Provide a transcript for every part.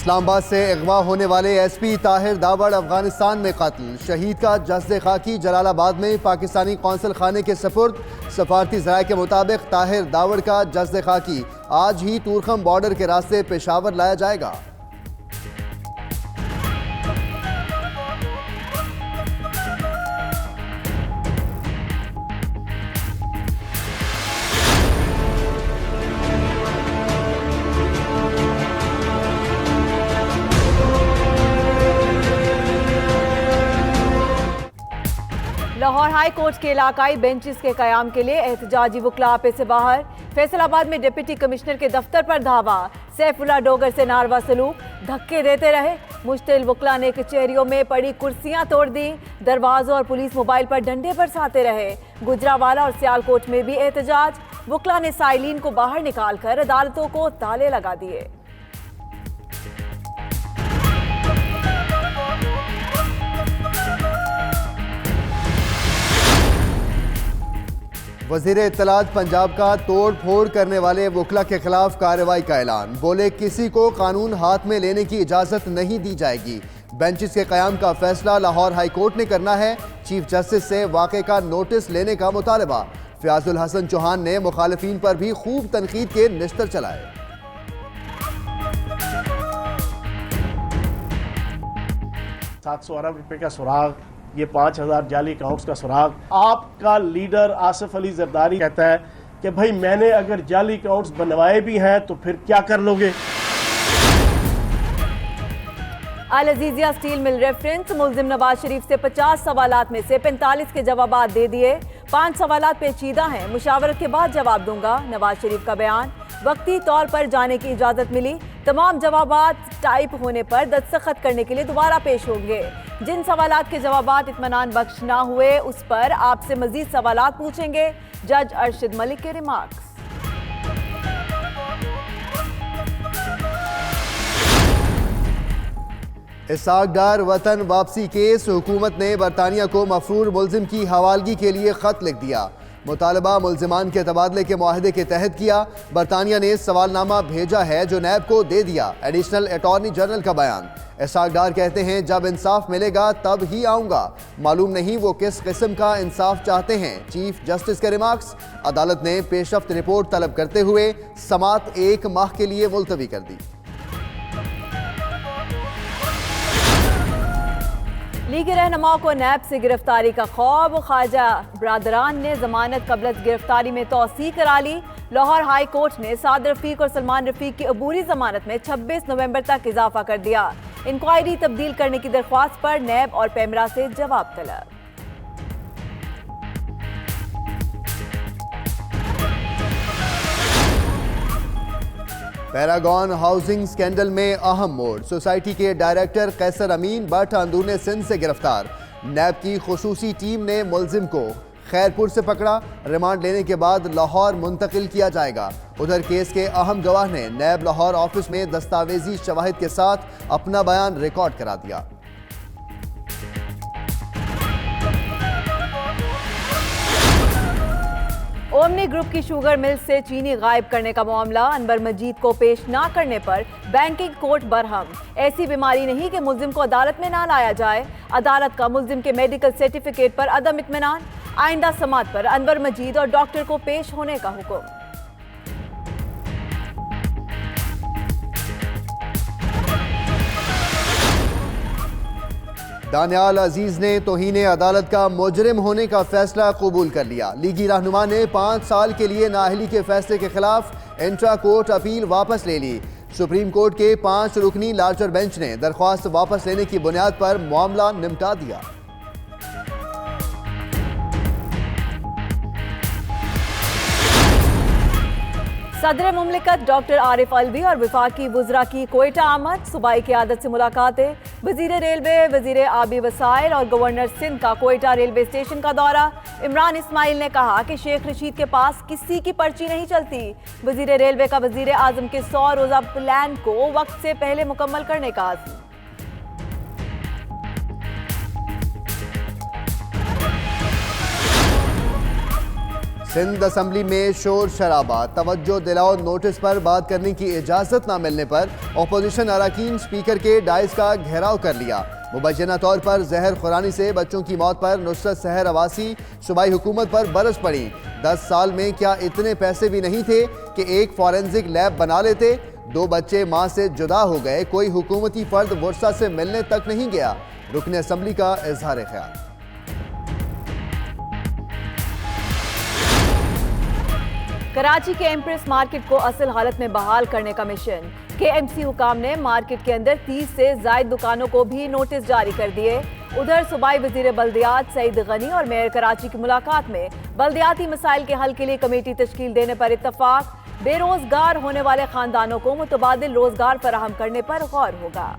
इस्लामाबाद से अगवा होने वाले एसपी ताहिर दावड़ अफगानिस्तान में कत्ल। शहीद का जस्द खाकी जलालाबाद में पाकिस्तानी कौंसल खाने के सपुर्द। सफारती ज़राए के मुताबिक ताहिर दावड़ का जस्द खाकी आज ही तूरखम बॉर्डर के रास्ते पेशावर लाया जाएगा। लाहौर हाई कोर्ट के इलाकाई बेंचेस के कयाम के लिए एहतजाजी वकला आपे से बाहर। फैसलाबाद में डिप्टी कमिश्नर के दफ्तर पर धावा। सैफुल्ला डोगर से नारवा सलूक, धक्के देते रहे। मुश्तिल वकला ने कचहरियों में पड़ी कुर्सियां तोड़ दी। दरवाजों और पुलिस मोबाइल पर डंडे बरसाते रहे। गुजरावाला और सियालकोट में भी एहतजाज। वकला ने साइलिन को बाहर निकालकर अदालतों को ताले लगा दिए। वज़ीर इत्तलात पंजाब का तोड़ फोड़ करने वाले वकला के खिलाफ कार्रवाई का ऐलान। बोले किसी को कानून हाथ में लेने की इजाज़त नहीं दी जाएगी। बेंचेस के क़याम का फैसला लाहौर हाई कोर्ट ने करना है। चीफ जस्टिस से वाक़े का नोटिस लेने का मुतालबा। फ़याज़ुल हसन चौहान ने मुखालिफिन पर भी खूब तनकीद के निश्तर चलाए। 700 अरब रुपए का सुराग, ये 5000 जाली अकाउंट्स का सुराग। आपका लीडर आसिफ अली जरदारी कहता है कि भाई मैंने अगर जाली अकाउंट्स बनवाए भी हैं तो फिर क्या कर लोगे। Al Azizia steel mill reference. मुल्जिम नवाज शरीफ से 50 सवालात में से 45 के जवाबात दे दिए। 5 सवालात पेचीदा हैं, मुशावरत के बाद जवाब दूंगा। नवाज शरीफ का बयान। वक्ती तौर पर जाने की इजाजत मिली। तमाम जवाबात टाइप होने पर दस्तखत करने के लिए दोबारा पेश होंगे। जिन सवालात के जवाबात इत्मीनान बख्श ना हुए उस पर आपसे मजीद सवालात पूछेंगे। जज अरशद मलिक के रिमार्क्स। इसाक डार वतन वापसी केस। हुकूमत ने बरतानिया को मफरूर मुल्जिम की हवालगी के लिए खत लिख दिया। मुतालबा मुल्जिमान के तबादले के मुआहदे के तहत किया। बरतानिया ने सवालनामा भेजा है जो नैब को दे दिया। एडिशनल अटॉर्नी जनरल का बयान। इसाक डार कहते हैं जब इंसाफ मिलेगा तब ही आऊँगा। मालूम नहीं वो किस किस्म का इंसाफ चाहते हैं। चीफ जस्टिस के रिमार्क्स। अदालत ने पेशरफ्त रिपोर्ट तलब करते हुए समात 1 माह के लिए मुलतवी कर दी। लीगी रहनुमाओं को नैब से गिरफ्तारी का खौफ। ख्वाजा बरादरान ने जमानत कबल गिरफ्तारी में तौसी करा ली। लाहौर हाई कोर्ट ने साद रफीक और सलमान रफीक की अबूरी जमानत में 26 नवंबर तक इजाफा कर दिया। इंक्वायरी तब्दील करने की दरख्वास्त पर नैब और पेमरा से जवाब तलब। पैरागॉन हाउसिंग स्कैंडल में अहम मोड़। सोसाइटी के डायरेक्टर कैसर अमीन बट अंदरूने सिंध से गिरफ्तार। नैब की खुसूसी टीम ने मुल्जिम को खैरपुर से पकड़ा। रिमांड लेने के बाद लाहौर मुंतकिल किया जाएगा। उधर केस के अहम गवाह ने नैब लाहौर ऑफिस में दस्तावेजी शवाहिद के साथ अपना बयान रिकॉर्ड करा दिया। ओमनी ग्रुप की शुगर मिल से चीनी गायब करने का मामला। अनवर मजीद को पेश ना करने पर बैंकिंग कोर्ट बरहम। ऐसी बीमारी नहीं कि मुल्जिम को अदालत में ना लाया जाए। अदालत का मुल्जिम के मेडिकल सर्टिफिकेट पर अदम इत्मीनान। आइंदा समात पर अनवर मजीद और डॉक्टर को पेश होने का हुक्म। दानियाल अजीज ने तौहीन अदालत का मुजरिम होने का फैसला कबूल कर लिया। लीगी रहनुमा ने 5 साल के लिए नाअहली के फैसले के खिलाफ इंट्रा कोर्ट अपील वापस ले ली। सुप्रीम कोर्ट के 5 रुकनी लार्जर बेंच ने दरख्वास्त वापस लेने की बुनियाद पर मामला निपटा दिया। सदर मुमलिकत डॉक्टर आरिफ अलवी और वफाकी वुज़रा की कोयटा आमद। सूबाई क़यादत से मुलाकातें। वज़ीर रेलवे, वज़ीर आबी वसाइल और गवर्नर सिंध का कोयटा रेलवे स्टेशन का दौरा। इमरान इस्माइल ने कहा कि शेख रशीद के पास किसी की पर्ची नहीं चलती। वज़ीर रेलवे का वज़ीर आज़म के 100 रोज़ा प्लान को वक्त से पहले मुकम्मल करने का आज़म। सिंध असम्बली में शोर शराबा, तवज्जो दिलाओ नोटिस पर बात करने की इजाजत न मिलने पर अपोजिशन अरकान स्पीकर के डाइस का घेराव कर लिया। मुबैना तौर पर जहर खुरानी से बच्चों की मौत पर नुसरत सहर अवासी सूबाई हुकूमत पर बरस पड़ी। 10 साल में क्या इतने पैसे भी नहीं थे कि एक फॉरेंसिक लैब बना लेते? 2 बच्चे मां से जुदा हो गए, कोई हुकूमती फर्द वर्षा से मिलने तक नहीं गया। रुकन असम्बली का इजहार ख्याल। कराची के एम्प्रेस मार्केट को असल हालत में बहाल करने का मिशन। केएमसी हुकाम ने मार्केट के अंदर 30 से ज्यादा दुकानों को भी नोटिस जारी कर दिए। उधर सूबाई वजीर बल्दियात सईद गनी और मेयर कराची की मुलाकात में बल्दियाती मसाइल के हल के लिए कमेटी तश्कील देने पर इत्तफाक। बेरोजगार होने वाले खानदानों को मुतबादिल रोजगार फराहम करने पर गौर होगा।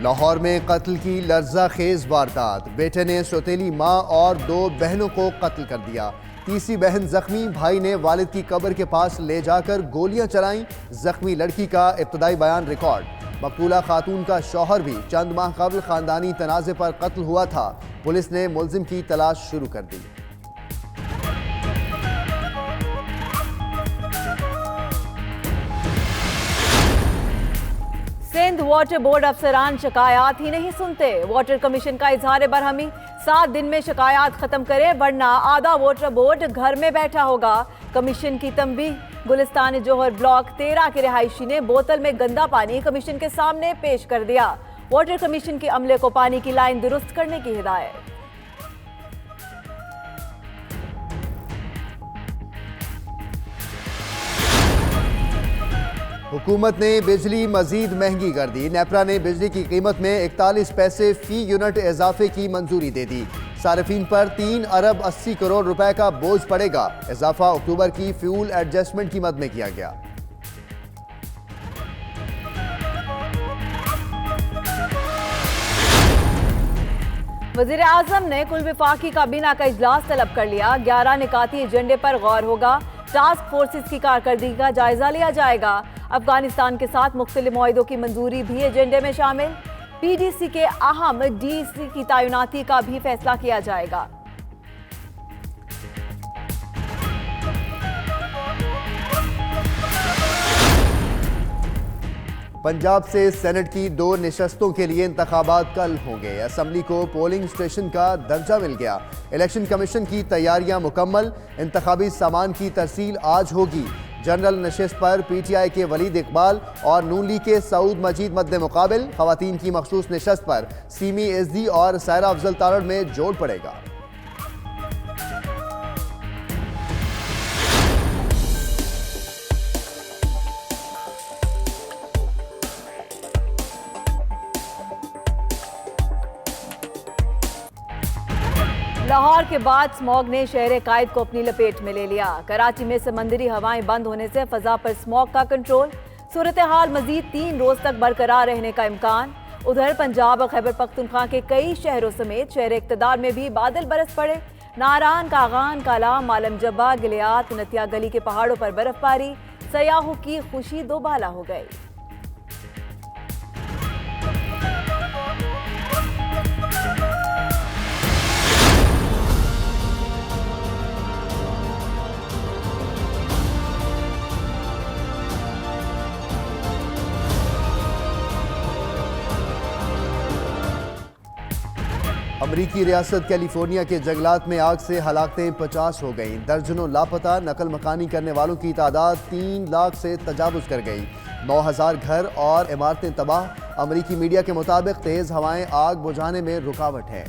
लाहौर में कत्ल की लर्जा खेज वारदात, बेटे ने सौतेली मां और 2 बहनों को कत्ल कर दिया। तीसरी बहन जख्मी, भाई ने वालिद की कब्र के पास ले जाकर गोलियां चलाईं। जख्मी लड़की का इब्तदाई बयान रिकॉर्ड। मकबूला खातून का शौहर भी चंद माह कबल खानदानी तनाज़े पर कत्ल हुआ था। पुलिस ने मुलजिम की तलाश शुरू कर दी। सिंध वाटर बोर्ड अफसरान शिकायत ही नहीं सुनते। वाटर कमीशन का इजहार बरहमी, 7 दिन में शिकायत खत्म करे वरना आधा वाटर बोर्ड घर में बैठा होगा। कमीशन की तंबीह। गुलिस्तान जोहर ब्लॉक 13 के रिहायशी ने बोतल में गंदा पानी कमीशन के सामने पेश कर दिया। वाटर कमीशन के अमले को पानी की लाइन दुरुस्त करने की हिदायत। हुकूमत ने बिजली मजीद महंगी कर दी। नेपरा ने बिजली की कीमत में 41 पैसे फी यूनिट इजाफे की मंजूरी दे दी। सार्फिन पर 3 अरब 80 करोड़ रुपए का बोझ पड़ेगा। इजाफा अक्टूबर की फ्यूल एडजस्टमेंट कीमत में किया गया। वजीर आजम ने कुल विफाकी काबीना का इजलास तलब कर लिया। 11 निकाती एजेंडे पर गौर होगा। टास्क फोर्सेस की कारकर्दगी का जायजा लिया जाएगा। अफगानिस्तान के साथ मुख्तलिफ मुआहिदों की मंजूरी भी एजेंडे में शामिल। पीडीसी के अहम डीसी की तैनाती का भी फैसला किया जाएगा। पंजाब से सेनेट की 2 निशस्तों के लिए इंतखाबात कल होंगे। असम्बली को पोलिंग स्टेशन का दर्जा मिल गया। इलेक्शन कमीशन की तैयारियां मुकम्मल। इंतखाबी सामान की तरसील आज होगी। जनरल नशिस्त पर पीटीआई के वलीद इकबाल और नून लीग के सऊद मजीद मद्दे मुकाबिल। खवातीन की मखसूस निशस्त पर सीमी एसडी और सायरा अफजल तारड़ में जोड़ पड़ेगा। लाहौर के बाद स्मॉग ने शहर कायद को अपनी लपेट में ले लिया। कराची में समंदरी हवाएं बंद होने से फजा पर स्मॉग का कंट्रोल। सूरत हाल मजीद 3 रोज तक बरकरार रहने का इम्कान। उधर पंजाब और खैबर पख्तूनख्वा के कई शहरों समेत शहर इक़्तिदार में भी बादल बरस पड़े। नारान, कागान, कालाम, आलम जब्बा, गिलियात, नतिया गली के पहाड़ों पर बर्फबारी। सयाहों की खुशी दोबाला हो गई। अमरीकी रियासत कैलिफोर्निया के जंगलात में आग से हलाकतें 50 हो गईं। दर्जनों लापता। नकल मकानी करने वालों की तादाद 3 लाख से तजावुज कर गई। 9000 घर और इमारतें तबाह। अमरीकी मीडिया के मुताबिक तेज हवाएं आग बुझाने में रुकावट है।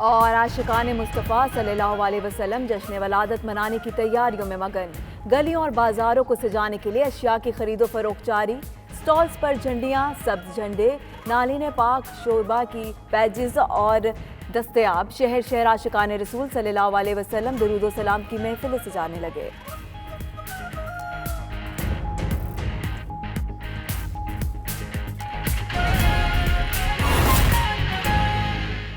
और आशिकान मुस्तफ़ा सल्लल्लाहु अलैहि वसल्लम जश्न वलादत मनाने की तैयारियों में मगन। गलियों और बाजारों को सजाने के लिए अशिया की खरीदो फरोख्त जारी। स्टॉल्स पर झंडियां, सब्ज झंडे, नालिन पाक, शोरबा की बैजेस और दस्तयाब। शहर शहर आशिकाने रसूल सल्लल्लाहु अलैहि वसल्लम दुरूद व सलाम की महफिल सजाने लगे।